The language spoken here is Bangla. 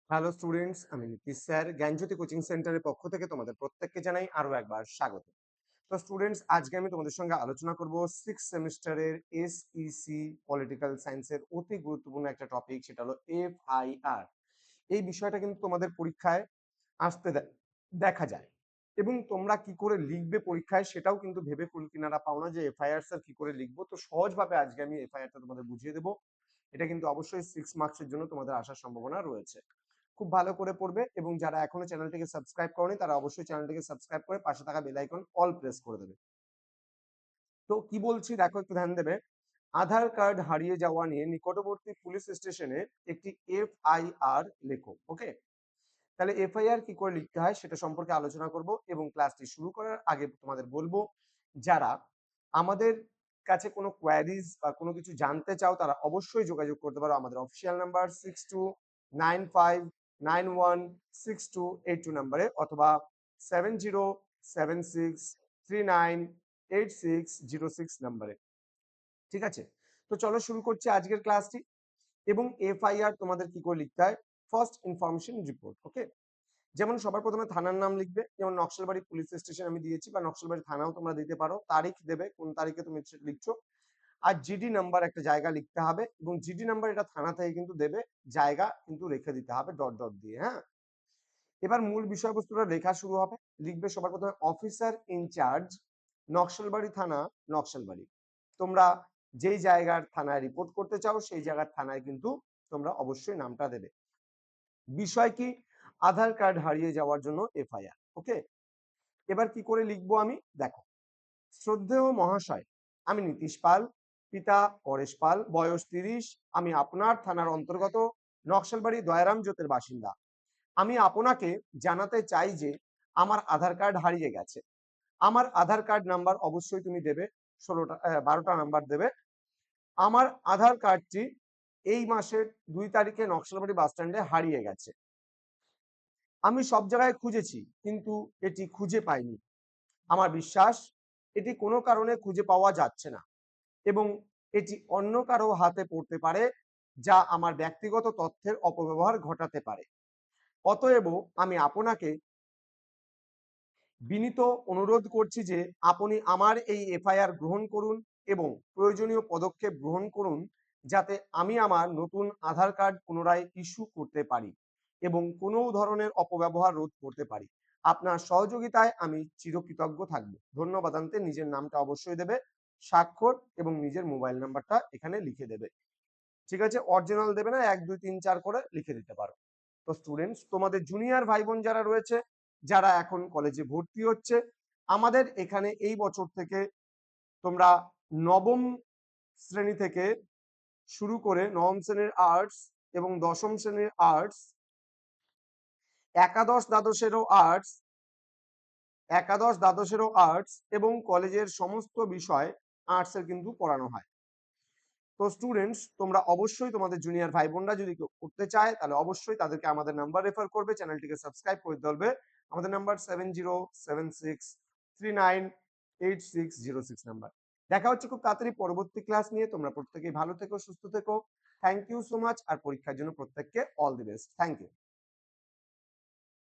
হ্যালো স্টুডেন্টস, আমি নীতিশ স্যার জ্ঞানজ্যোতি কোচিং সেন্টারের পক্ষ থেকে তোমাদের প্রত্যেককে জানাই আরো একবার স্বাগত। তো স্টুডেন্টস, আজকে আমি তোমাদের সঙ্গে আলোচনা করব সিক্স সেমিস্টারের এসইসি পলিটিক্যাল সায়েন্সের অতি গুরুত্বপূর্ণ একটা টপিক, সেটা হলো এফআইআর। এই বিষয়টা কিন্তু তোমাদের পরীক্ষায় আসতে দেখা যায়, এবং তোমরা কি করে লিখবে পরীক্ষায় সেটাও কিন্তু ভেবে কুল কিনারা পাও না যে এফআইআর স্যার কি করে লিখবো। তো সহজভাবে আজকে আমি এফআইআরটা তোমাদের বুঝিয়ে দেবো। এটা কিন্তু অবশ্যই 6 মার্কসের জন্য তোমাদের আসার সম্ভাবনা রয়েছে। খুব ভালো করে পড়বে, এবং যারা এখনো চ্যানেলটিকে সাবস্ক্রাইব করনি তারা অবশ্যই চ্যানেলটিকে সাবস্ক্রাইব করে পাশে থাকা বেল আইকন অল প্রেস করে দেবে। তো কি বলছি দেখো, একটু ধ্যান দেবে। আধার কার্ড হারিয়ে যাওয়া নিয়ে নিকটবর্তী পুলিশ স্টেশনে একটি এফআইআর লেখো। ওকে, তাহলে এফআইআর কি করে লিখতে হয় সেটা সম্পর্কে আলোচনা করব, এবং ক্লাসটি শুরু করার আগে তোমাদের বলবো, যারা আমাদের কাছে কোনো কোয়ারিজ বা কোনো কিছু জানতে চাও তারা অবশ্যই যোগাযোগ করতে পারো আমাদের অফিসিয়াল নাম্বার 6295916282 নাম্বারে, অথবা 7076398606 নাম্বারে। ঠিক আছে, তো চলো শুরু করছি আজকের ক্লাসটি। এবং এফআইআর তোমাদের কি করে লিখতে হয়, ফার্স্ট ইনফরমেশন রিপোর্ট। ওকে, যেমন সবার প্রথমে থানার নাম লিখবে, যেমন নকশালবাড়ি পুলিশ স্টেশন আমি দিয়েছি, বা নকশালবাড়ি থানাও তোমরা দিতে পারো। তারিখ দেবে, কোন তারিখে তুমি লিখছো। আর জিডি নাম্বার একটা জায়গা লিখতে হবে, এবং জিডি নাম্বার এটা থানা থেকে কিন্তু দেবে, জায়গা কিন্তু রেখে দিতে হবে ডট ডট দিয়ে। হ্যাঁ, এবার মূল বিষয়বস্তুটা লেখা শুরু হবে। লিখবে সবার প্রথমে অফিসার ইনচার্জ, নকশালবাড়ি থানা, নকশালবাড়ি। তোমরা যেই জায়গার থানায় রিপোর্ট করতে চাও সেই জায়গার থানায় কিন্তু তোমরা অবশ্যই নামটা দেবে। বিষয় কি, আধার কার্ড হারিয়ে যাওয়ার জন্য এফআইআর। ওকে, এবার কি করে লিখবো আমি দেখো। শ্রদ্ধেয় মহাশয়, আমি নীতিশ পাল, পিতা পরেশ পাল, বয়স 30, আমি আপনার থানার অন্তর্গত নকশালবাড়ি দয়ারাম জোতের বাসিন্দা। আমি আপনাকে জানাতে চাই যে আমার আধার কার্ড হারিয়ে গেছে। আমার আধার কার্ড নাম্বার অবশ্যই তুমি দেবে, 12টা নাম্বার দেবে। আমার আধার কার্ডটি এই মাসের 2 তারিখে নকশালবাড়ি বাস স্ট্যান্ডে হারিয়ে গেছে। আমি সব জায়গায় খুঁজেছি কিন্তু এটি খুঁজে পাইনি। আমার বিশ্বাস এটি কোনো কারণে খুঁজে পাওয়া যাচ্ছে না, এবং এটি অন্য কারো হাতে পড়তে পারে, যা আমার ব্যক্তিগত তথ্যের অপব্যবহার ঘটাতে পারে। অতএব আমি আপনাকে বিনীত অনুরোধ করছি যে আপনি আমার এই এফআইআর গ্রহণ করুন এবং প্রয়োজনীয় পদক্ষেপ গ্রহণ করুন, যাতে আমি আমার নতুন আধার কার্ড পুনরায় ইস্যু করতে পারি এবং কোনো ধরনের অপব্যবহার রোধ করতে পারি। আপনার সহযোগিতায় আমি চিরকৃতজ্ঞ থাকব। ধন্যবাদান্তে নিজের নামটা অবশ্যই দেবে, স্বাক্ষর এবং নিজের মোবাইল নাম্বারটা এখানে লিখে দেবে। ঠিক আছে, অরিজিনাল দেবে না, 1 2 3 4 করে লিখে দিতে পারো। তো স্টুডেন্টস, তোমাদের জুনিয়র ভাই বোন যারা রয়েছে, যারা এখন কলেজে ভর্তি হচ্ছে, আমাদের এখানে এই বছর থেকে তোমরা নবম শ্রেণী থেকে শুরু করে নবম শ্রেণীর আর্টস এবং দশম শ্রেণীর আর্টস, একাদশ দ্বাদশেরও আর্টস, আর্টস এবং কলেজের সমস্ত বিষয় আর্টসের কিন্তু পড়ানো হয়। তো স্টুডেন্টস, তোমরা অবশ্যই তোমাদের জুনিয়র ভাই বোনরা যদি কেউ করতে চায় তাহলে অবশ্যই তাদেরকে আমাদের নাম্বার রেফার করবে, চ্যানেলটিকে সাবস্ক্রাইব করে দিতে। আমাদের নাম্বার 7076398606 নাম্বার। দেখা হচ্ছে খুব তাড়াতাড়ি পরবর্তী ক্লাস নিয়ে। তোমরা প্রত্যেকেই ভালো থেকো, সুস্থ থেকো। থ্যাংক ইউ সো মাচ, আর পরীক্ষার জন্য প্রত্যেককে all the best. Thank you.